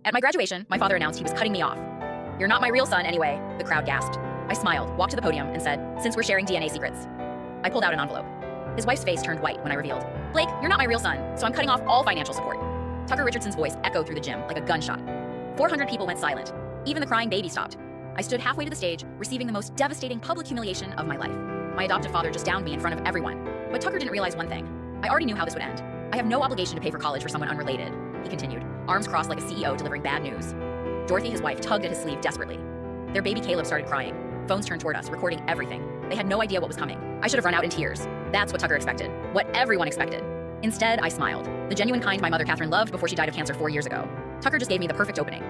At my graduation, my father announced he was cutting me off. "You're not my real son anyway," the crowd gasped. I smiled, walked to the podium, and said, "Since we're sharing DNA secrets." I pulled out an envelope. His wife's face turned white when I revealed, "Blake, you're not my real son, so I'm cutting off all financial support." Tucker Richardson's voice echoed through the gym like a gunshot. 400 people went silent. Even the crying baby stopped. I stood halfway to the stage, receiving the most devastating public humiliation of my life. My adoptive father just downed me in front of everyone. But Tucker didn't realize one thing. I already knew how this would end. I have no obligation to pay for college for someone unrelated, he continued, arms crossed like a CEO delivering bad news. Dorothy, his wife, tugged at his sleeve desperately. Their baby Caleb started crying. Phones turned toward us, recording everything. They had no idea what was coming. I should have run out in tears. That's what Tucker expected. What everyone expected. Instead, I smiled. The genuine kind my mother Catherine loved before she died of cancer 4 years ago. Tucker just gave me the perfect opening.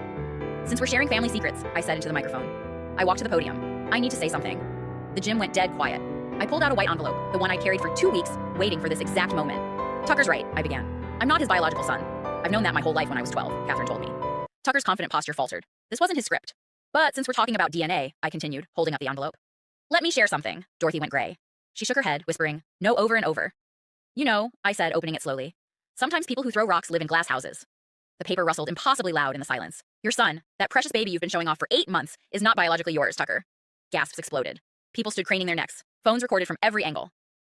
"Since we're sharing family secrets," I said into the microphone. I walked to the podium. "I need to say something." The gym went dead quiet. I pulled out a white envelope, the one I carried for 2 weeks, waiting for this exact moment. "Tucker's right," I began. "I'm not his biological son. I've known that my whole life when I was 12, Catherine told me." Tucker's confident posture faltered. This wasn't his script. "But since we're talking about DNA," I continued, holding up the envelope. "Let me share something." Dorothy went gray. She shook her head, whispering, "No," over and over. "You know," I said, opening it slowly, "sometimes people who throw rocks live in glass houses." The paper rustled impossibly loud in the silence. "Your son, that precious baby you've been showing off for 8 months, is not biologically yours, Tucker." Gasps exploded. People stood craning their necks. Phones recorded from every angle.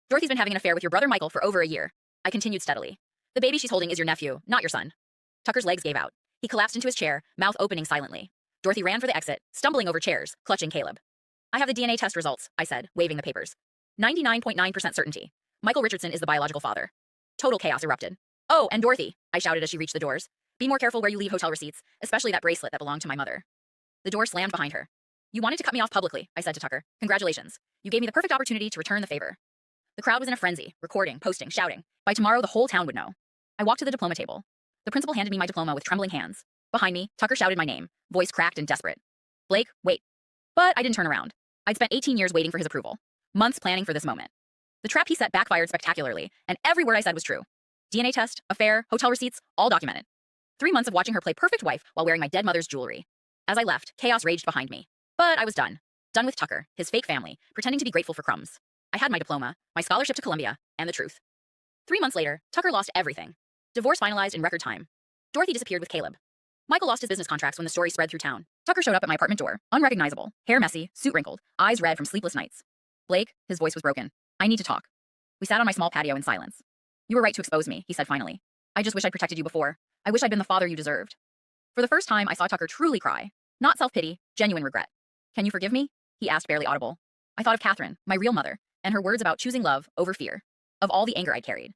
"Dorothy's been having an affair with your brother Michael for over a year." I continued steadily. "The baby she's holding is your nephew, not your son." Tucker's legs gave out. He collapsed into his chair, mouth opening silently. Dorothy ran for the exit, stumbling over chairs, clutching Caleb. "I have the DNA test results," I said, waving the papers. 99.9% certainty. Michael Richardson is the biological father. Total chaos erupted. "Oh, and Dorothy," I shouted as she reached the doors. "Be more careful where you leave hotel receipts, especially that bracelet that belonged to my mother." The door slammed behind her. "You wanted to cut me off publicly," I said to Tucker. "Congratulations. You gave me the perfect opportunity to return the favor." The crowd was in a frenzy, recording, posting, shouting. By tomorrow, the whole town would know. I walked to the diploma table. The principal handed me my diploma with trembling hands. Behind me, Tucker shouted my name, voice cracked and desperate. "Blake, wait." But I didn't turn around. I'd spent 18 years waiting for his approval. Months planning for this moment. The trap he set backfired spectacularly, and every word I said was true. DNA test, affair, hotel receipts, all documented. 3 months of watching her play perfect wife while wearing my dead mother's jewelry. As I left, chaos raged behind me. But I was done. Done with Tucker, his fake family, pretending to be grateful for crumbs. I had my diploma, my scholarship to Columbia, and the truth. 3 months later, Tucker lost everything. Divorce finalized in record time. Dorothy disappeared with Caleb. Michael lost his business contracts when the story spread through town. Tucker showed up at my apartment door, unrecognizable, hair messy, suit wrinkled, eyes red from sleepless nights. "Blake," his voice was broken. "I need to talk." We sat on my small patio in silence. "You were right to expose me," he said finally. "I just wish I'd protected you before. I wish I'd been the father you deserved." For the first time, I saw Tucker truly cry. Not self-pity, genuine regret. "Can you forgive me?" he asked, barely audible. I thought of Catherine, my real mother, and her words about choosing love over fear. Of all the anger I'd carried.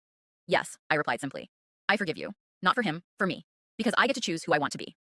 "Yes," I replied simply. "I forgive you. Not for him, for me. Because I get to choose who I want to be."